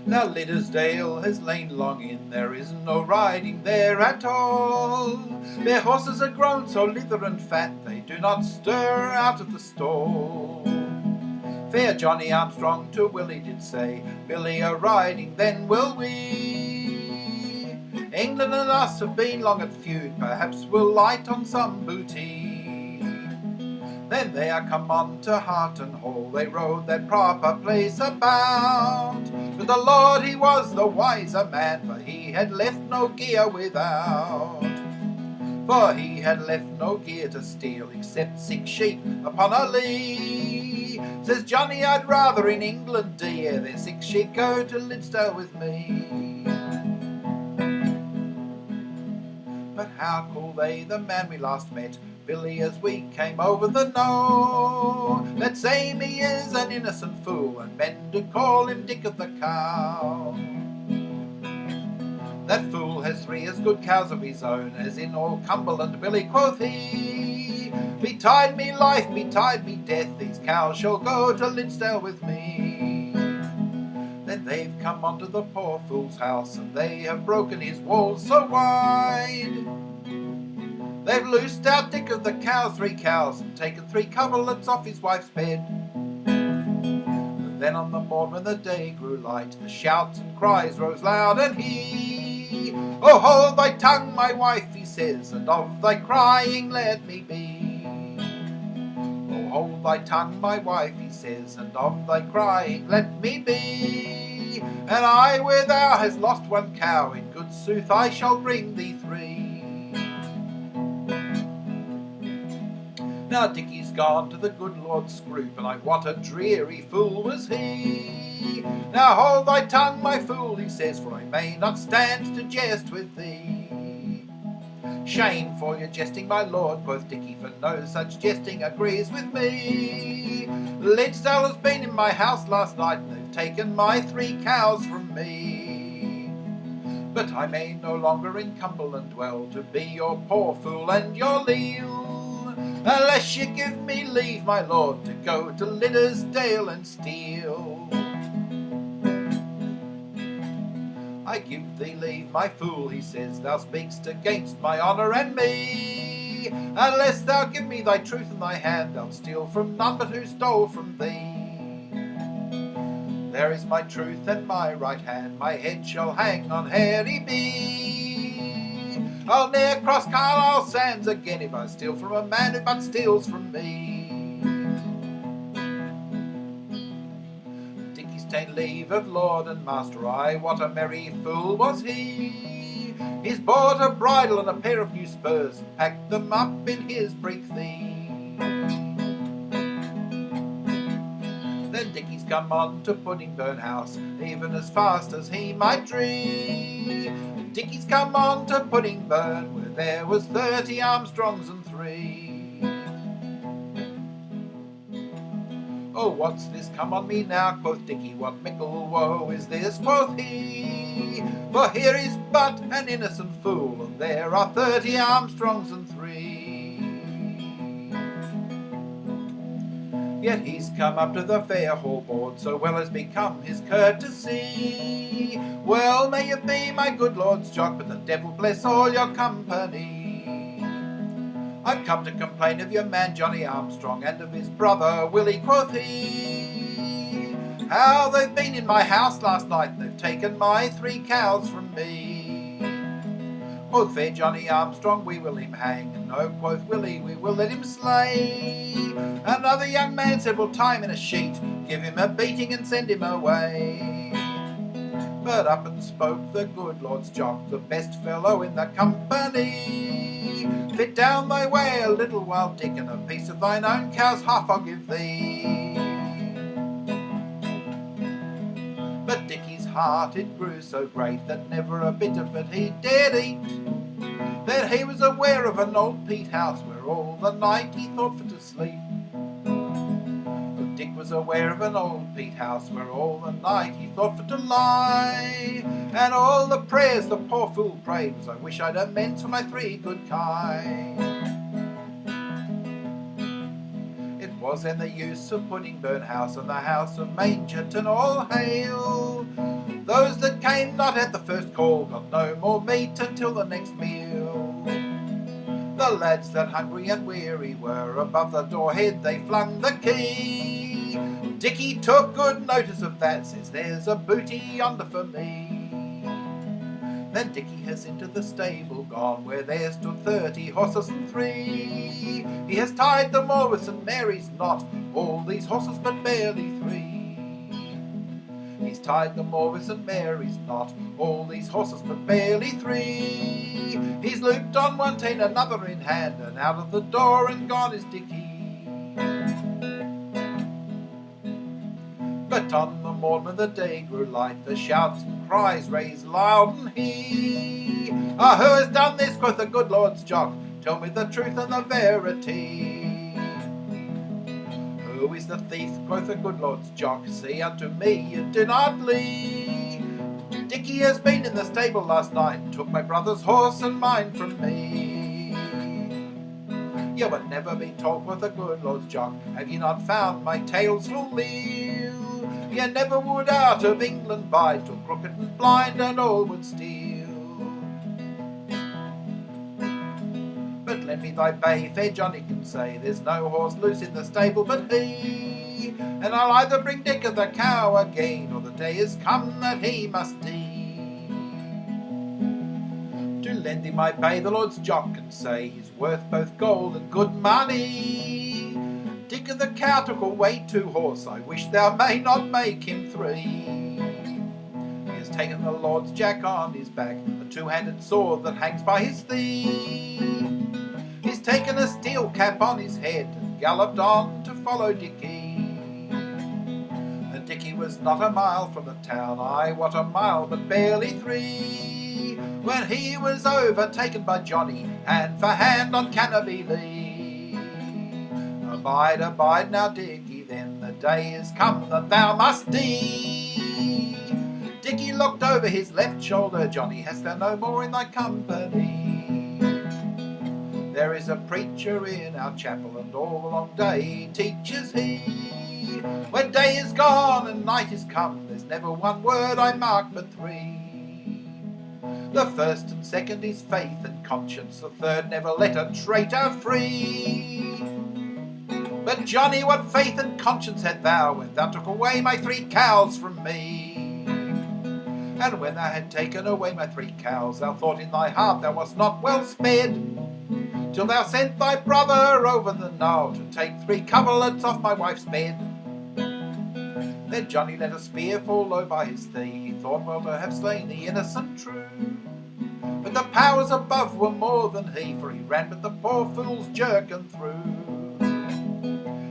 Now Liddesdale has lain long in, there is no riding there at all. Their horses are grown so lither and fat, they do not stir out of the stall. Fair Johnny Armstrong to Willie did say, Billie, a riding then will we. England and us have been long at feud, perhaps we'll light on some booty. Then they are come on to Harton Hall, they rode their proper place about. But the Lord he was the wiser man, for he had left no gear without. For he had left no gear to steal, except 6 sheep upon a lea. Says Johnny, I'd rather in England dear than 6 sheep go to Liddesdale with me. But how call they the man we last met, Billie, as we came over the knowe? That same he is an innocent fool, and men do call him Dick of the Cow. That fool has 3 as good cows of his own as in all Cumberland, Billie, quoth he. Betide me life, betide me death, these cows shall go to Liddesdale with me. Then they've come unto the poor fool's house, and they have broken his walls so wide. They've loosed out Dick of the Cow 3 cows, and taken 3 coverlets off his wife's bed. But then on the morn when the day grew light, the shouts and cries rose loud, and he, Oh, hold thy tongue, my wife, he says, and of thy crying let me be. Oh, hold thy tongue, my wife, he says, and of thy crying let me be. And I, where thou hast lost 1 cow, in good sooth I shall bring thee 3. Now Dickie's gone to the good Lord Scroope, and I what a dreary fool was he. Now hold thy tongue, my fool, he says, for I may not stand to jest with thee. Shame for your jesting, my lord, quoth Dickie, for no such jesting agrees with me. Liddesdale has been in my house last night, and they've taken my 3 cows from me. But I may no longer in Cumberland dwell, to be your poor fool and your leal, unless you give me leave, my lord, to go to Liddesdale and steal. I give thee leave, my fool, he says, thou speak'st against my honour and me. Unless thou give me thy truth in thy hand, I'll steal from none but who stole from thee. There is my truth and my right hand, my head shall hang on Harry B. I'll ne'er cross Carlisle sands again if I steal from a man who but steals from me. Dickie's ta'en leave of lord and master, aye, what a merry fool was he. He's bought a bridle and a pair of new spurs, and packed them up in his breechthy. Then Dickie's come on to Puddingburn House, even as fast as he might dree. Dickie's come on to Puddingburn, where there was 30 Armstrongs and 3. Oh, what's this come on me now, quoth Dickie, what mickle woe is this, quoth he. For here is but an innocent fool, and there are 30 Armstrongs and 3. Yet he's come up to the fair hall board, so well has become his courtesy. Well may you be, my good Lord's Jock, but the devil bless all your company. I've come to complain of your man Johnny Armstrong, and of his brother Willie, quoth he. How they've been in my house last night, and they've taken my 3 cows from me. Quoth fair Johnny Armstrong, we will him hang, and no, quoth Willie, we will let him slay. Another young man said, we'll tie him in a sheet, give him a beating and send him away. But up and spoke the good Lord's Jock, the best fellow in the company. Fit down thy way a little while, Dick, and a piece of thine own cow's half I'll give thee. But Dickie's heart it grew so great that never a bit of it he dared eat. Then he was aware of an old peat house where all the night he thought for to sleep. But Dick was aware of an old peat house where all the night he thought for to lie. And all the prayers the poor fool prayed was, I wish I'd a meant for my 3 good kine. It was then the use of putting Burgh house and the house of Mangerton all hail. Those that came not at the first call got no more meat until the next meal. The lads that hungry and weary were, above the door head they flung the key. Dicky took good notice of that, says there's a booty yonder for me. Then Dicky has into the stable gone, where there stood 30 horses and 3. He has tied them all with St Mary's knot, all these horses but barely 3. He's tied them all with St Mary's knot, all these horses but barely 3. He's looped on one team, another in hand, and out of the door and gone is Dicky. But on the morn when the day grew light, the shouts and cries raised loud and he. Ah, who has done this, quoth the good Lord's Jock, tell me the truth and the verity. Who is the thief, quoth the good Lord's Jock, say unto me, you do not lee. Dicky has been in the stable last night, took my brother's horse and mine from me. You would never be told, quoth the good Lord's Jock, have you not found my tales full meal? You never would out of England bide, till crooked and blind and all would steal. But lend me thy bay, fair Johnny can say, there's no horse loose in the stable but he. And I'll either bring Dick or the cow again, or the day is come that he must die. To lend thee my bay, the Lord's Jock can say, he's worth both gold and good money. Dick of the cow took away 2 horse, I wish thou may not make him 3. He has taken the Lord's Jack on his back, a 2-handed sword that hangs by his thigh. He's taken a steel cap on his head and galloped on to follow Dicky. And Dicky was not a mile from the town, aye, what a mile, but barely 3, when he was overtaken by Johnny, hand for hand on Canterbury Lee. Abide, abide now, Dicky, then the day is come that thou must die. Dicky looked over his left shoulder, Johnny, hast thou no more in thy company? There is a preacher in our chapel, and all the long day teaches he. When day is gone and night is come, there's never one word I mark but 3. The first and second is faith and conscience, the third never let a traitor free. But Johnny, what faith and conscience had thou, when thou took away my 3 cows from me? And when thou had taken away my 3 cows, thou thought in thy heart thou wast not well sped, till thou sent thy brother over the knoll to take 3 coverlets off my wife's bed. Then Johnny let a spear fall low by his thigh, he thought well to have slain the innocent true. But the powers above were more than he, for he ran but the poor fool's jerkin through.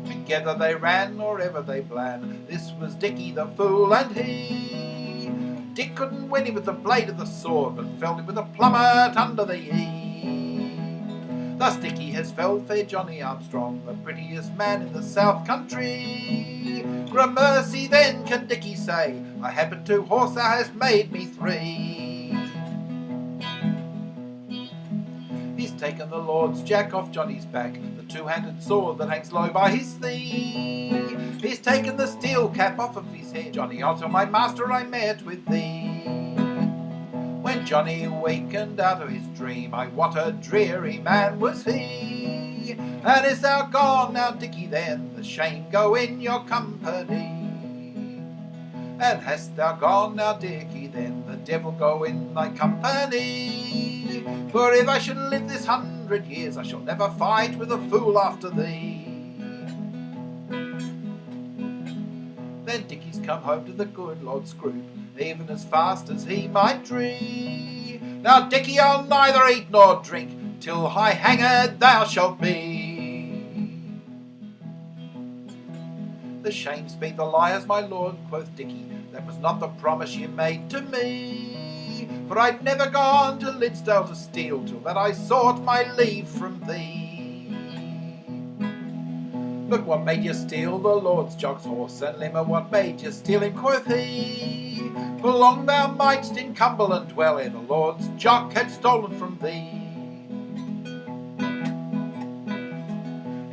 Together they ran, or ever they blan, this was Dicky the fool and he. Dick couldn't win him with the blade of the sword, but felled him with a plummet under the ee. Thus Dicky has felled fair Johnny Armstrong, the prettiest man in the south country. Gramercy then can Dicky say, I had but 2 horse, thou hast made me 3. He's taken the Lord's Jack off Johnny's back, the 2-handed sword that hangs low by his thigh. He's taken the steel cap off of his head, Johnny, I'll tell my master I met with thee. When Johnny awakened out of his dream, I what a dreary man was he. And is thou gone now, Dicky, then the shame go in your company. And hast thou gone now, Dicky, then the devil go in thy company. For if I should live this 100 years, I shall never fight with a fool after thee. Then Dicky's come home to the good Lord Scroope, even as fast as he might dree. Now, Dicky, I'll neither eat nor drink, till high hanged thou shalt be. The shames be the liars, my lord, quoth Dicky, that was not the promise ye made to me. For I'd never gone to Liddesdale to steal, till that I sought my leave from thee. But what made you steal the Lord's Jock's horse, and Limmer, what made you steal him, quoth he? For long thou mightst in Cumberland dwell, ere the Lord's Jock had stolen from thee.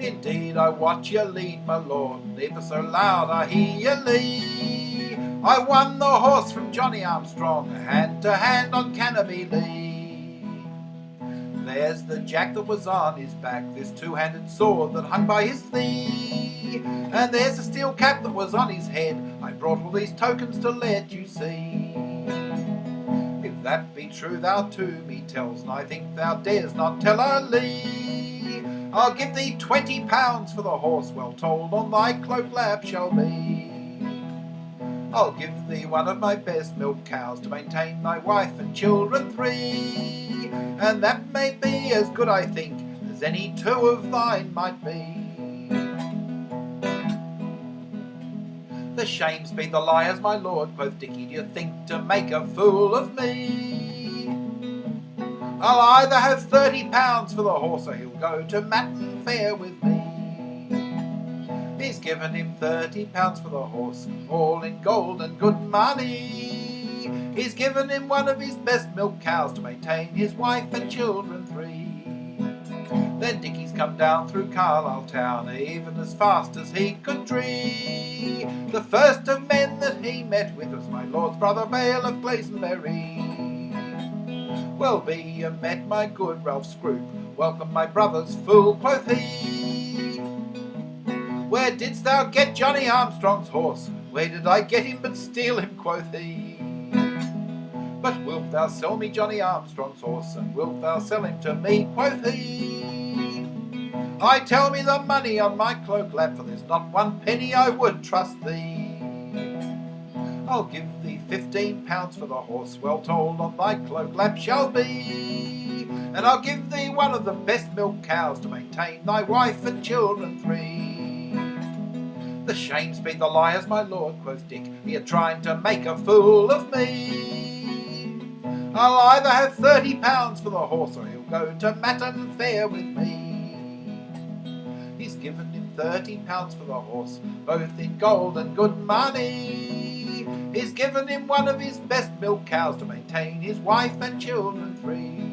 Indeed I watch you lead, my lord, and ever so loud I hear you lead. I won the horse from Johnny Armstrong, hand to hand on Canopy Lee. There's the jack that was on his back, this two-handed sword that hung by his thigh, and there's the steel cap that was on his head. I brought all these tokens to let you see. If that be true thou to me tells, and I think thou dares not tell a lee, I'll give thee £20 for the horse, well told on thy cloak lap shall be. I'll give thee one of my best milk cows to maintain thy wife and children 3, and that may be as good, I think, as any 2 of thine might be. The shames be the liars, my lord, quoth Dicky, do you think to make a fool of me? I'll either have £30 for the horse, or he'll go to Matten Fair with me. He's given him £30 for the horse, all in gold and good money. He's given him one of his best milk cows to maintain his wife and children 3. Then Dicky's come down through Carlisle town, even as fast as he could dree. The first of men that he met with was my lord's brother Bale of Glastonbury. Well be you met, my good Lord Scroope, welcome my brother's fool, quoth he. Where didst thou get Johnny Armstrong's horse? Where did I get him but steal him, quoth he. But wilt thou sell me Johnny Armstrong's horse, and wilt thou sell him to me, quoth he. I tell me the money on my cloak lap, for there's not 1 penny I would trust thee. I'll give thee £15 for the horse, well told on thy cloak lap shall be. And I'll give thee one of the best milk cows to maintain thy wife and children 3. The shames be the liars, my lord, quoth Dick, you're trying to make a fool of me. I'll either have £30 for the horse, or he'll go to Matten Fair with me. He's given him £30 for the horse, both in gold and good money. He's given him one of his best milk cows to maintain his wife and children 3.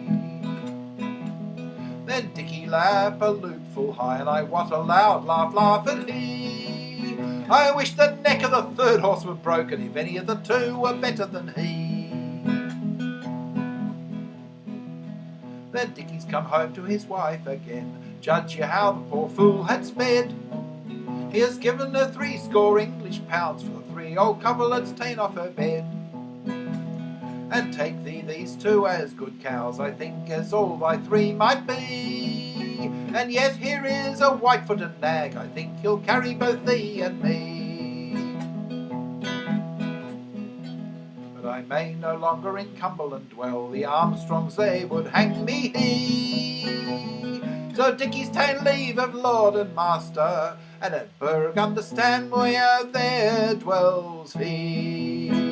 Then Dicky laughed a loop full high, and I what a loud laugh at he. I wish the neck of the third horse were broken, if any of the 2 were better than he. Then Dicky's come home to his wife again, judge you how the poor fool had sped. He has given her 60 English pounds for the 3 old coverlets ta'en off her bed. And take thee these 2 as good cows, I think, as all thy 3 might be. And yet here is a white-footed nag, I think he'll carry both thee and me. But I may no longer in Cumberland dwell, the Armstrongs they would hang me he. So Dicky's ta'en leave of lord and master, and at Burgh under Stanemore there dwells he.